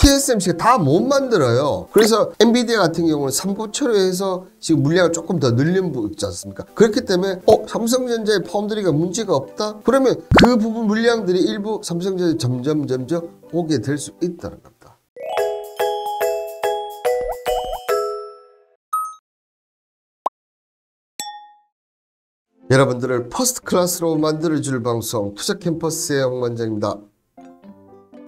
TSMC가 다 못 만들어요. 그래서 엔비디아 같은 경우는 3구 처리해서 지금 물량을 조금 더 늘린 부분 있지 않습니까? 그렇기 때문에 삼성전자의 파운드리가 문제가 없다? 그러면 그 부분 물량들이 일부 삼성전자에 점점 오게 될 수 있다는 겁니다. 여러분들을 퍼스트 클래스로 만들어줄 방송 투자캠퍼스의 홍반장입니다.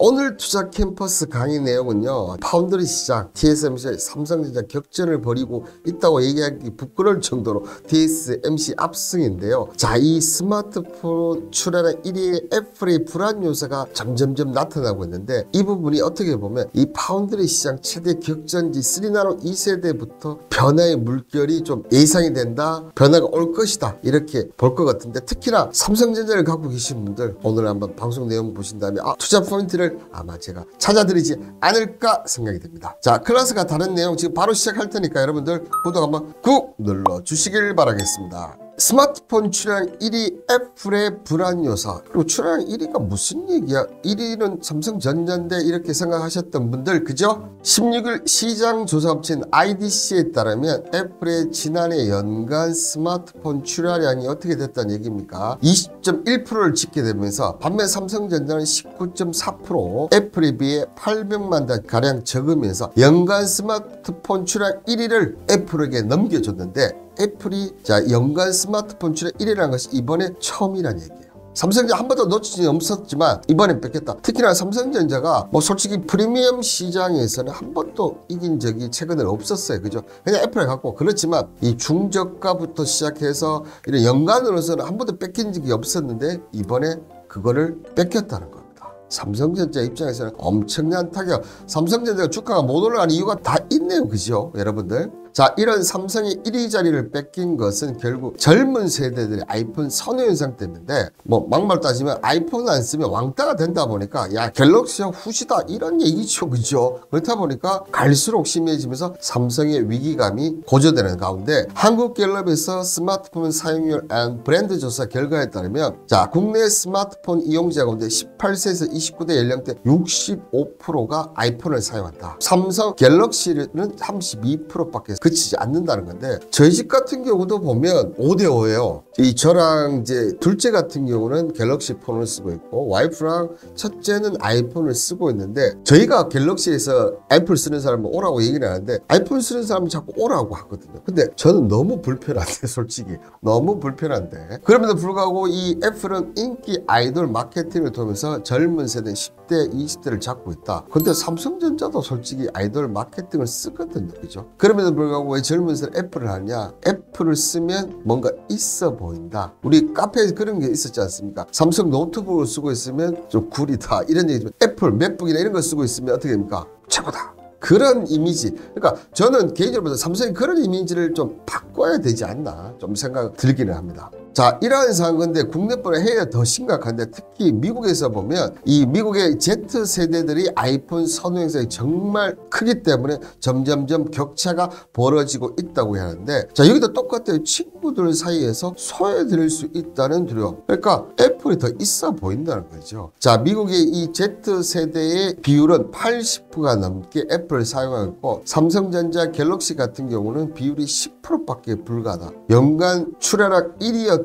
오늘 투자캠퍼스 강의 내용은요, 파운드리 시장, TSMC, 삼성전자 격전을 벌이고 있다고 얘기하기 부끄러울 정도로 TSMC 압승인데요. 자, 이 스마트폰 출하량 1위의 애플의 불안 요소가 점점점 나타나고 있는데, 이 부분이 어떻게 보면 이 파운드리 시장 최대 격전지 3나노 2세대부터 변화의 물결이 좀 예상이 된다, 변화가 올 것이다, 이렇게 볼 것 같은데, 특히나 삼성전자를 갖고 계신 분들 오늘 한번 방송 내용 보신 다음에 투자 포인트를 아마 제가 찾아드리지 않을까 생각이 듭니다. 자, 클래스가 다른 내용 지금 바로 시작할 테니까 여러분들 구독 한번 꾹 눌러주시길 바라겠습니다. 스마트폰 출하량 1위 애플의 불안 요소. 그리고 출하량 1위가 무슨 얘기야? 1위는 삼성전자인데 이렇게 생각하셨던 분들, 그죠? 16일 시장 조사업체인 IDC에 따르면 애플의 지난해 연간 스마트폰 출하량이 어떻게 됐다는 얘기입니까? 20.1%를 찍게 되면서 반면 삼성전자는 19.4%, 애플에 비해 800만 대 가량 적으면서 연간 스마트폰 출하량 1위를 애플에게 넘겨줬는데, 애플이 연간 스마트폰 출하량 1위라는 것이 이번에 처음이라는 얘기예요. 삼성전자 한 번도 놓치지 없었지만 이번엔 뺏겼다. 특히나 삼성전자가 솔직히 프리미엄 시장에서는 한 번도 이긴 적이 최근에 없었어요. 그죠? 그냥 애플에 갖고, 그렇지만 이 중저가부터 시작해서 이런 연간으로서는 한 번도 뺏긴 적이 없었는데 이번에 그거를 뺏겼다는 겁니다. 삼성전자 입장에서는 엄청난 타격. 삼성전자가 주가가 못 올라가는 이유가 다 있네요. 그죠? 여러분들. 자, 이런 삼성의 1위 자리를 뺏긴 것은 결국 젊은 세대들의 아이폰 선호 현상 때문인데, 막말 따지면 아이폰 안 쓰면 왕따가 된다 보니까 야, 갤럭시가 후시다, 이런 얘기죠. 그죠? 그렇다 보니까 갈수록 심해지면서 삼성의 위기감이 고조되는 가운데, 한국갤럽에서 스마트폰 사용률 앤 브랜드 조사 결과에 따르면, 자, 국내 스마트폰 이용자 가운데 18세에서 29대 연령대 65%가 아이폰을 사용한다. 삼성 갤럭시는 32%밖에 그치지 않는다는 건데, 저희 집 같은 경우도 보면 5대5예요. 저랑 이제 둘째 같은 경우는 갤럭시 폰을 쓰고 있고, 와이프랑 첫째는 아이폰을 쓰고 있는데, 저희가 갤럭시에서 애플 쓰는 사람은 오라고 얘기를 하는데 아이폰 쓰는 사람은 자꾸 오라고 하거든요. 근데 저는 너무 불편한데, 솔직히 너무 불편한데, 그럼에도 불구하고 이 애플은 인기 아이돌 마케팅을 통해서 젊은 세대 10대, 20대를 잡고 있다. 근데 삼성전자도 솔직히 아이돌 마케팅을 쓰거든요. 그죠? 그럼에도 불구하고 왜 젊은 세대 애플을 하냐? 애플을 쓰면 뭔가 있어 보인다. 우리 카페에서 그런 게 있었지 않습니까? 삼성 노트북을 쓰고 있으면 좀 구리다, 이런 얘기지만 애플 맥북이나 이런 걸 쓰고 있으면 어떻게 됩니까? 최고다. 그런 이미지. 그러니까 저는 개인적으로 삼성이 그런 이미지를 좀 바꿔야 되지 않나 좀 생각 들기는 합니다. 자, 이러한 상황인데 국내보다 해외가 더 심각한데, 특히 미국에서 보면 이 미국의 Z세대들이 아이폰 선호 현상이 정말 크기 때문에 점점점 격차가 벌어지고 있다고 하는데, 자, 여기도 똑같아요. 친구들 사이에서 소외될 수 있다는 두려움. 그러니까 애플이 더 있어 보인다는 거죠. 자, 미국의 이 Z세대의 비율은 80%가 넘게 애플을 사용하고 있고, 삼성전자 갤럭시 같은 경우는 비율이 10%밖에 불과하다. 연간 출하량 1위였던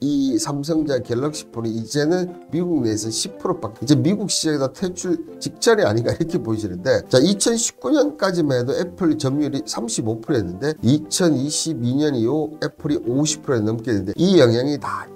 이 삼성전자 갤럭시 폰이 이제는 미국 내에서 10%밖에, 이제 미국 시장에다 퇴출 직전이 아닌가 이렇게 보이시는데, 자, 2019년까지만 해도 애플 점유율이 35%였는데 2022년 이후 애플이 50%에 넘게 되는데, 이 영향이 다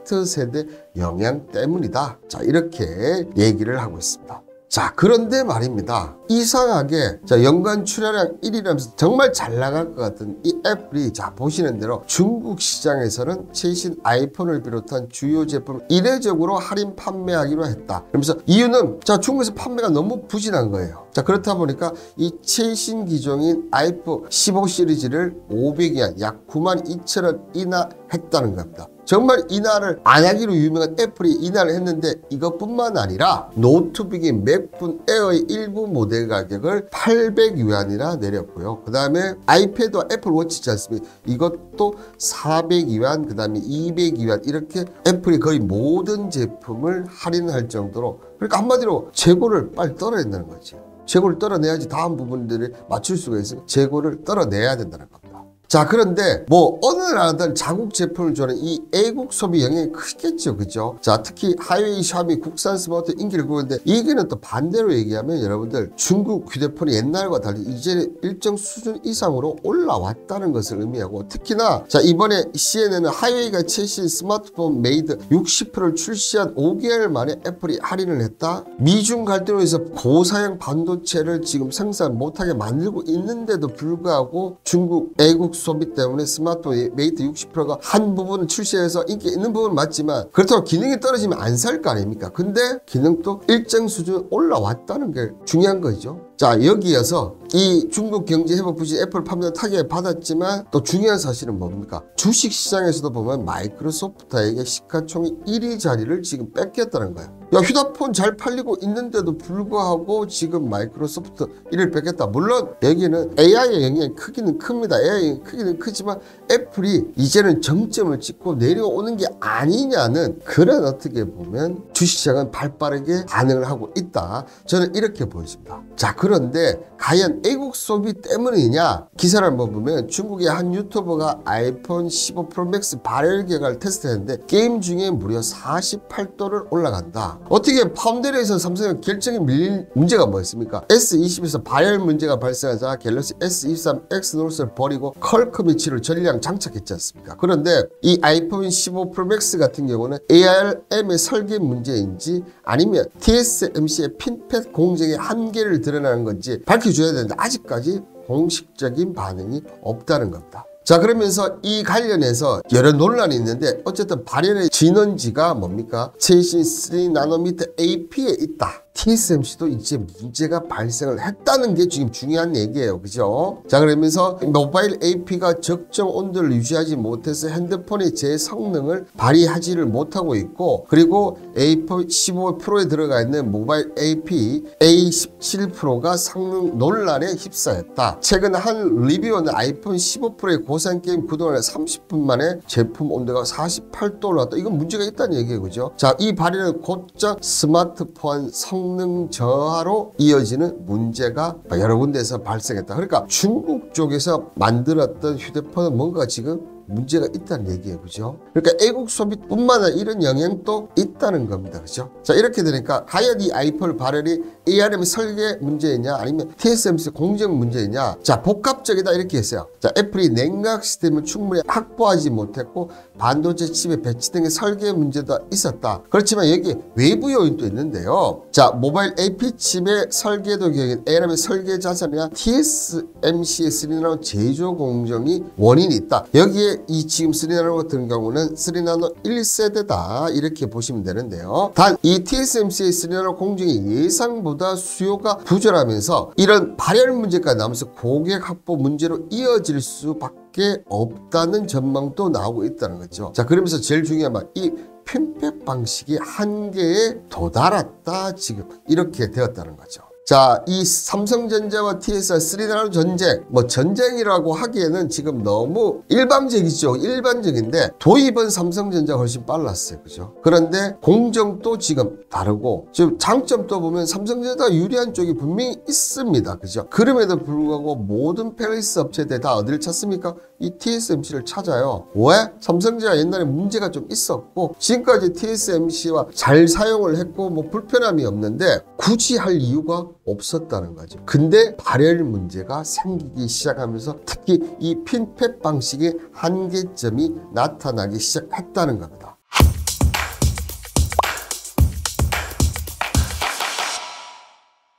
Z세대 영향 때문이다. 자, 이렇게 얘기를 하고 있습니다. 자, 그런데 말입니다. 이상하게 연간 출하량 1위라면서 정말 잘 나갈 것 같은 이 애플이, 자, 보시는 대로 중국 시장에서는 최신 아이폰을 비롯한 주요 제품을 이례적으로 할인 판매하기로 했다. 그러면서 이유는, 자, 중국에서 판매가 너무 부진한 거예요. 자, 그렇다 보니까 이 최신 기종인 아이폰 15 시리즈를 500위안, 약 92,000원 인하했다는 겁니다. 정말 인하를 안 하기로 유명한 애플이 인하를 했는데, 이것뿐만 아니라 노트북인 맥북 에어의 일부 모델 가격을 800위안이나 내렸고요. 그 다음에 아이패드 애플워치지 않습니까? 이것도 400위안, 그 다음에 200위안, 이렇게 애플이 거의 모든 제품을 할인할 정도로, 그러니까 한마디로 재고를 빨리 떨어낸다는 거지. 재고를 떨어내야지 다음 부분들을 맞출 수가 있으니까 재고를 떨어내야 된다는 겁니다. 자, 그런데 뭐 어느 나라든 자국 제품을 주는 이 애국 소비 영향이 크겠죠, 그죠? 자, 특히 하이웨이, 샤오미 국산 스마트 인기를 끌었는데 이게는 또 반대로 얘기하면 여러분들 중국 휴대폰이 옛날과 달리 이제 일정 수준 이상으로 올라왔다는 것을 의미하고, 특히나 자, 이번에 CNN은 하이웨이가 최신 스마트폰 메이드 60%를 출시한 5개월 만에 애플이 할인을 했다. 미중 갈등으로 해서 고사양 반도체를 지금 생산 못하게 만들고 있는데도 불구하고 중국 애국 소비 때문에 스마트폰 메이트 60%가 한 부분은 출시해서 인기 있는 부분은 맞지만 그렇다고 기능이 떨어지면 안 살 거 아닙니까? 근데 기능도 일정 수준 올라왔다는 게 중요한 거죠. 자, 여기에서 이 중국 경제 회복 부진 애플 판매는 타격을 받았지만 또 중요한 사실은 뭡니까? 주식 시장에서도 보면 마이크로소프트에게 시가총액 1위 자리를 지금 뺏겼다는 거예요. 야, 휴대폰 잘 팔리고 있는데도 불구하고 지금 마이크로소프트 1위를 뺏겼다. 물론 여기는 AI의 영향이 크기는 큽니다. AI의 크기는 크지만 애플이 이제는 정점을 찍고 내려오는 게 아니냐는, 그런 어떻게 보면 주식시장은 발빠르게 반응을 하고 있다. 저는 이렇게 보여집니다. 자, 그런데 과연 애국 소비 때문이냐? 기사를 한번 보면 중국의 한 유튜버가 아이폰 15 프로 맥스 발열 계획을 테스트했는데 게임 중에 무려 48도를 올라간다. 어떻게 파운드리에서 삼성의 결정이 밀린 문제가 뭐였습니까? S20에서 발열 문제가 발생하자 갤럭시 S23 X 노트를 버리고 퀄컴이 치를 전량 장착했지 않습니까? 그런데 이 아이폰 15 프로 맥스 같은 경우는 ARM의 설계 문제인지 아니면 TSMC의 핀팻 공정의 한계를 드러나는 건지 밝혀줘야 되는데 아직까지 공식적인 반응이 없다는 겁니다. 자, 그러면서 이 관련해서 여러 논란이 있는데 어쨌든 발열의 진원지가 뭡니까? 최신 3나노미터 AP에 있다. TSMC도 이제 문제가 발생을 했다는 게 지금 중요한 얘기예요. 그죠? 자, 그러면서 모바일 AP가 적정 온도를 유지하지 못해서 핸드폰의 제 성능을 발휘하지를 못하고 있고, 그리고 아이폰 15 프로에 들어가 있는 모바일 AP A17 프로가 성능 논란에 휩싸였다. 최근 한 리뷰어는 아이폰 15 프로의 고사양 게임 구동을 30분 만에 제품 온도가 48도 올랐다. 이건 문제가 있다는 얘기예요. 그죠? 자, 이 발휘는 곧장 스마트폰 성능 저하로 이어지는 문제가 여러 군데에서 발생했다. 그러니까 중국 쪽에서 만들었던 휴대폰은 뭔가 지금 문제가 있다는 얘기예요. 그죠? 그러니까 애국 소비뿐만 아니라 이런 영향도 있다는 겁니다. 그죠? 자, 이렇게 되니까 과연 이 아이폰 발열이 ARM 설계 문제이냐 아니면 TSMC 공정 문제이냐? 자, 복합적이다 이렇게 했어요. 자, 애플이 냉각 시스템을 충분히 확보하지 못했고 반도체 칩의 배치 등의 설계 문제도 있었다. 그렇지만 여기 외부 요인도 있는데요. 자, 모바일 AP 칩의 설계도 경우에는 ARM의 설계 자산이나 TSMC의 3나노 제조 공정이 원인이 있다. 여기에 이 지금 3나노 같은 경우는 3나노 1세대다 이렇게 보시면 되는데요. 단 이 TSMC의 3나노 공정이 예상보다 수요가 부족하면서 이런 발열 문제까지 나오면서 고객 확보 문제로 이어질 수밖에 없다는 전망도 나오고 있다는 거죠. 자, 그러면서 제일 중요한 말, 이 핀팻 방식이 한계에 도달했다 지금 이렇게 되었다는 거죠. 자, 이 삼성전자와 TSR 3나노 전쟁, 뭐 전쟁이라고 하기에는 지금 너무 일방적이죠. 일반적인데 도입은 삼성전자가 훨씬 빨랐어요. 그죠? 그런데 공정도 지금 다르고 지금 장점도 보면 삼성전자가 유리한 쪽이 분명히 있습니다. 그죠? 그럼에도 불구하고 모든 펠리스 업체들 다 어디를 찾습니까? 이 TSMC를 찾아요. 왜? 삼성전자가 옛날에 문제가 좀 있었고 지금까지 TSMC와 잘 사용을 했고 뭐 불편함이 없는데 굳이 할 이유가 없었다는 거죠. 근데 발열 문제가 생기기 시작하면서 특히 이 핀팻 방식의 한계점이 나타나기 시작했다는 겁니다.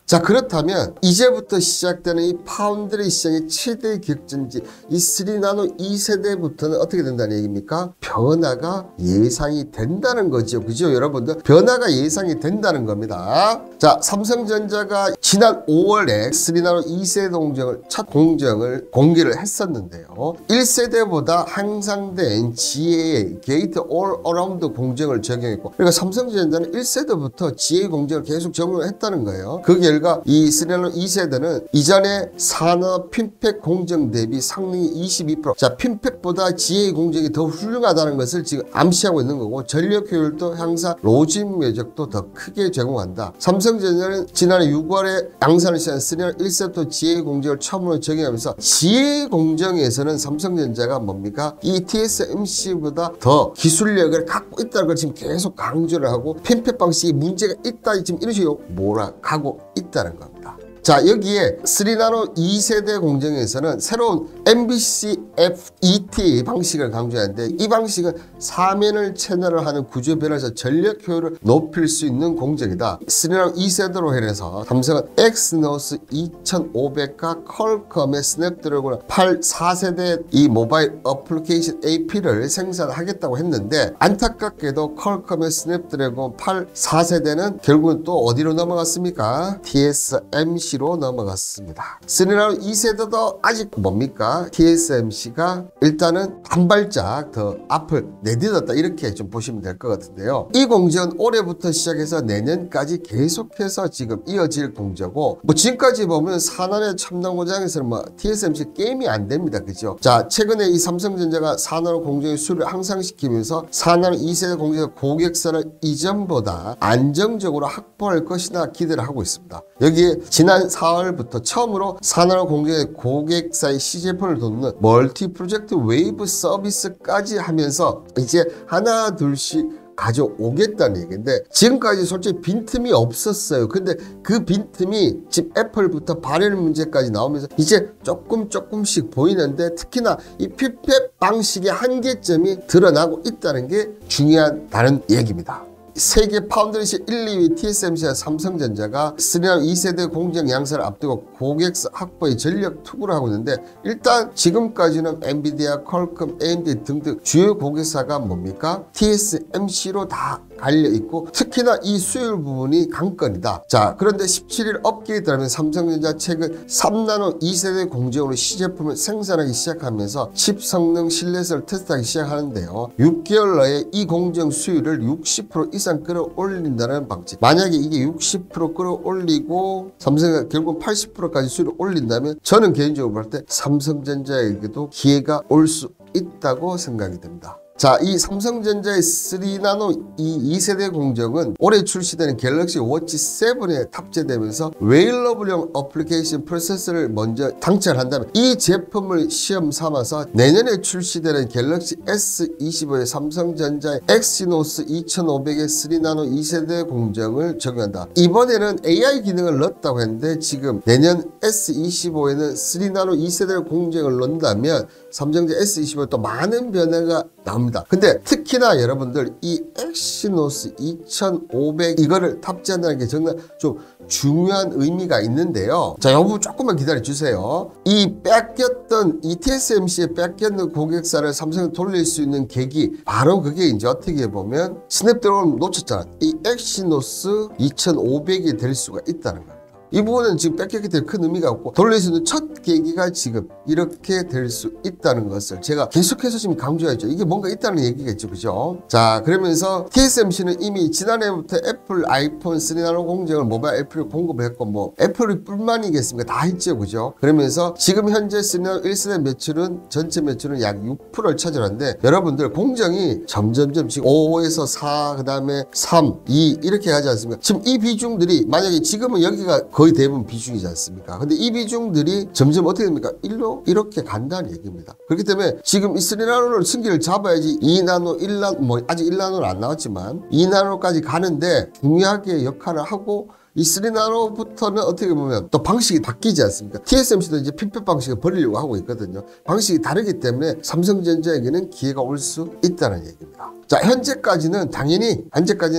자, 그렇다면 이제부터 시작되는 이 파운드리 시장의 최대 격전지 이 3나노 2세대부터는 어떻게 된다는 얘기입니까? 변화가 예상이 된다는 거죠. 그죠, 여러분들? 변화가 예상이 된다는 겁니다. 자, 삼성전자가 지난 5월에 3나노 2세대 첫 공정을 공개를 했었는데요. 1세대보다 향상된 GA 게이트 올 어라운드 공정을 적용했고, 그러니까 삼성전자는 1세대부터 GA 공정을 계속 적용을 했다는 거예요. 그 결과 저희가 이 스리나노 2세대는 이전에 산업 핀팩 공정 대비 성능이 22%. 자, 핀팩보다 GA 공정이 더 훌륭하다는 것을 지금 암시하고 있는 거고, 전력 효율도 향상, 로진 면적도 더 크게 제공한다. 삼성전자는 지난해 6월에 양산을 시작한 스리나노 1세대 GA 공정을 처음으로 적용하면서 GA 공정에서는 삼성전자가 뭡니까? 이 TSMC보다 더 기술력을 갖고 있다는 걸 지금 계속 강조를 하고, 핀팩 방식이 문제가 있다 지금 이런 식으로 몰아가고 있다는 겁니다. 자, 여기에 스리나노 2세대 공정에서는 새로운 MBCFET 방식을 강조하는데, 이 방식은 4면을 채널을 하는 구조 변화에서 전력 효율을 높일 수 있는 공정이다. 스리나노 2세대로 해서 삼성은 엑시노스 2500과 퀄컴의 스냅드래곤 8 4세대 이 모바일 어플리케이션 AP를 생산하겠다고 했는데, 안타깝게도 퀄컴의 스냅드래곤 8 4세대는 결국은 또 어디로 넘어갔습니까? TSMC 로 넘어갔습니다. 스리나노 2세대도 아직 뭡니까? TSMC가 일단은 한 발짝 더 앞을 내딛었다, 이렇게 좀 보시면 될 것 같은데요. 이 공정은 올해부터 시작해서 내년까지 계속해서 지금 이어질 공정이고, 뭐 지금까지 보면 산업의 첨단 공장에서는 뭐 TSMC 게임이 안 됩니다. 그죠? 자, 최근에 이 삼성전자가 산업 공정의 수를 향상시키면서 산업 2세대 공정의 고객사를 이전보다 안정적으로 확보할 것이나 기대를 하고 있습니다. 여기에 지난 4월부터 처음으로 산업 공정의 고객사의 시제품을 돕는 멀티 프로젝트 웨이브 서비스까지 하면서 이제 하나 둘씩 가져오겠다는 얘기인데, 지금까지 솔직히 빈틈이 없었어요. 근데 그 빈틈이 지금 애플부터 발열 문제까지 나오면서 이제 조금씩 보이는데, 특히나 이 핀팩 방식의 한계점이 드러나고 있다는 게 중요하다는 얘기입니다. 세계 파운드리시 1, 2위 TSMC와 삼성전자가 스리나노 2세대 공정 양산을 앞두고 고객사 확보에 전력 투구를 하고 있는데, 일단 지금까지는 엔비디아, 퀄컴, AMD 등등 주요 고객사가 뭡니까? TSMC로 다 갈려있고, 특히나 이 수율 부분이 관건이다. 자, 그런데 17일 업계에 따르면 삼성전자 최근 3나노 2세대 공정으로 시제품을 생산하기 시작하면서 칩 성능 신뢰성을 테스트하기 시작하는데요. 6개월 내에 이 공정 수율을 60% 이상 끌어올린다는 방식. 만약에 이게 60% 끌어올리고 삼성이 결국 80%까지 수율을 올린다면, 저는 개인적으로 볼 때 삼성전자에게도 기회가 올 수 있다고 생각이 됩니다. 자, 이 삼성전자의 3나노 이 2세대 공정은 올해 출시되는 갤럭시 워치 7에 탑재되면서 웨어러블용 어플리케이션 프로세서를 먼저 장착한다면, 이 제품을 시험 삼아서 내년에 출시되는 갤럭시 S25에 삼성전자의 엑시노스 2500의 3나노 2세대 공정을 적용한다. 이번에는 AI 기능을 넣었다고 했는데, 지금 내년 S25에는 3나노 2세대 공정을 넣는다면 삼성전자 S25에 또 많은 변화가 나옵니다. 근데 특히나 여러분들 이 엑시노스 2500 이거를 탑재한다는 게 정말 좀 중요한 의미가 있는데요. 자, 이 부분 조금만 기다려 주세요. 이 뺏겼던 이 TSMC에 뺏겼는 고객사를 삼성에 돌릴 수 있는 계기, 바로 그게 이제 어떻게 보면 스냅드래곤 놓쳤잖아. 이 엑시노스 2500이 될 수가 있다는 거예요. 이 부분은 지금 뺏기게 될 큰 의미가 없고, 돌릴 수 있는 첫 계기가 지금 이렇게 될 수 있다는 것을 제가 계속해서 지금 강조하죠. 이게 뭔가 있다는 얘기겠죠. 그죠? 자, 그러면서 TSMC는 이미 지난해부터 애플 아이폰 3나노 공정을 모바일 애플에 공급했고, 뭐 애플이 뿐만이겠습니까? 다 했죠. 그죠? 그러면서 지금 현재 3나노 1세대 매출은 전체 매출은 약 6%를 차지하는데, 여러분들 공정이 점점점 지금 5에서 4, 그 다음에 3, 2 이렇게 가지 않습니까? 지금 이 비중들이 만약에 지금은 여기가 거의 대부분 비중이지 않습니까? 근데 이 비중들이 점점 어떻게 됩니까? 1로 이렇게 간다는 얘기입니다. 그렇기 때문에 지금 이 3나노를 승기를 잡아야지 2나노, 1나노, 뭐 아직 1나노는 안 나왔지만 2나노까지 가는데 중요하게 역할을 하고, 이 3나노부터는 어떻게 보면 또 방식이 바뀌지 않습니까? TSMC도 이제 핀팩 방식을 버리려고 하고 있거든요. 방식이 다르기 때문에 삼성전자에게는 기회가 올 수 있다는 얘기입니다. 자, 현재까지는 당연히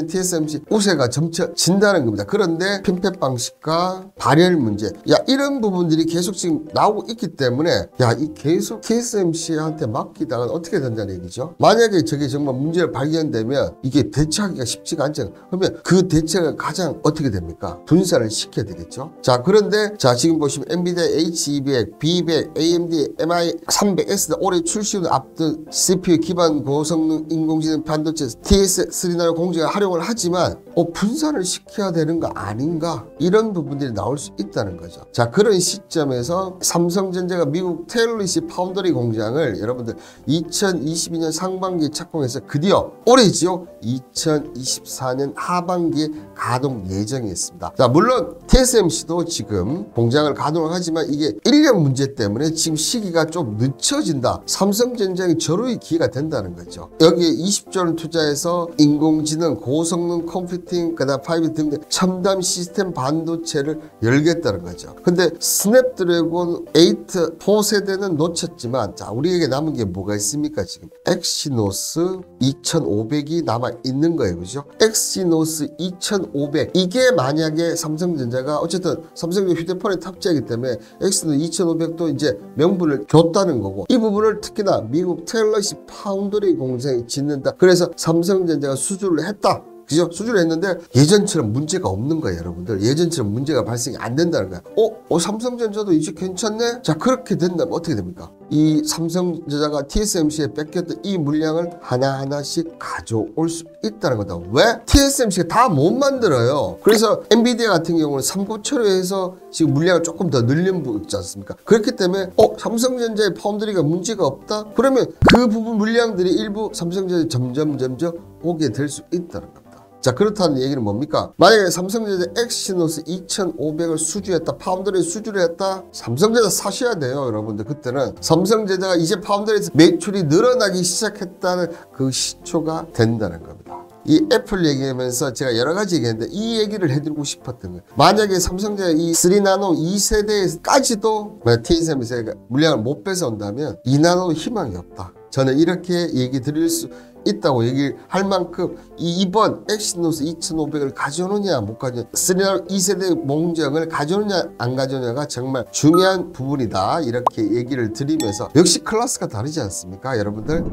TSMC 우세가 점쳐진다는 겁니다. 그런데 핀팩 방식과 발열 문제, 이런 부분들이 계속 지금 나오고 있기 때문에 이 계속 TSMC한테 맡기다가 어떻게 된다는 얘기죠? 만약에 저게 정말 문제를 발견되면 이게 대처하기가 쉽지가 않잖아요. 그러면 그 대처가 가장 어떻게 됩니까? 분산을 시켜야 되겠죠. 자, 그런데 지금 보시면 엔비디아 H200, B100, AMD MI300X는 올해 출시를 앞둔 CPU 기반 고성능 인공지능 있는 반도체 TS39 공정을 활용을 하지만 분산을 시켜야 되는 거 아닌가, 이런 부분들이 나올 수 있다는 거죠. 자, 그런 시점에서 삼성전자가 미국 테일러리시 파운더리 공장을 여러분들 2022년 상반기에 착공해서 드디어 올해지요 2024년 하반기에 가동 예정이 있습니다. 자, 물론 TSMC도 지금 공장을 가동을 하지만 이게 인력 문제 때문에 지금 시기가 좀 늦춰진다. 삼성전자의 절호의 기회가 된다는 거죠. 여기에 20조를 투자해서 인공지능, 고성능 컴퓨팅, 그다음 5G 등등 첨단 시스템 반도체를 열겠다는 거죠. 근데 스냅드래곤 8 4세대는 놓쳤지만, 자, 우리에게 남은 게 뭐가 있습니까? 지금 엑시노스 2500이 남아 있는 거예요, 그죠? 엑시노스 2500, 이게 만약에 삼성전자가 어쨌든 삼성전자 휴대폰에 탑재하기 때문에 엑시노스 2500도 이제 명분을 줬다는 거고, 이 부분을 특히나 미국 테일러시 파운드리 공장이 짓는다. 그래서 삼성전자가 수주를 했다. 그죠? 수주를 했는데 예전처럼 문제가 없는 거예요, 여러분들. 예전처럼 문제가 발생이 안 된다는 거야. 삼성전자도 이제 괜찮네? 자, 그렇게 된다면 어떻게 됩니까? 이 삼성전자가 TSMC에 뺏겼던 이 물량을 하나하나씩 가져올 수 있다는 거다. 왜? TSMC가 다 못 만들어요. 그래서 엔비디아 같은 경우는 3고 처리해서 지금 물량을 조금 더 늘린 부분 있지 않습니까? 그렇기 때문에 삼성전자의 파운드리가 문제가 없다? 그러면 그 부분 물량들이 일부 삼성전자에 점점 오게 될 수 있다는 겁니다. 자, 그렇다는 얘기는 뭡니까? 만약에 삼성전자 엑시노스 2500을 수주했다, 파운드리 수주를 했다, 삼성전자 사셔야 돼요, 여러분들. 그때는 삼성전자가 이제 파운드리에서 매출이 늘어나기 시작했다는 그 시초가 된다는 겁니다. 이 애플 얘기하면서 제가 여러 가지 얘기했는데 이 얘기를 해드리고 싶었던 거예요. 만약에 삼성전자 이 3나노 2세대까지도 TSMC가 물량을 못 뺏어온다면 2나노도 희망이 없다. 저는 이렇게 얘기 드릴 수 있다고 얘기할 만큼 이번 엑시노스 2500을 가져오느냐 못 가져오느냐, 3나노 2세대 공정을 가져오느냐 안 가져오느냐가 정말 중요한 부분이다, 이렇게 얘기를 드리면서 역시 클래스가 다르지 않습니까, 여러분들?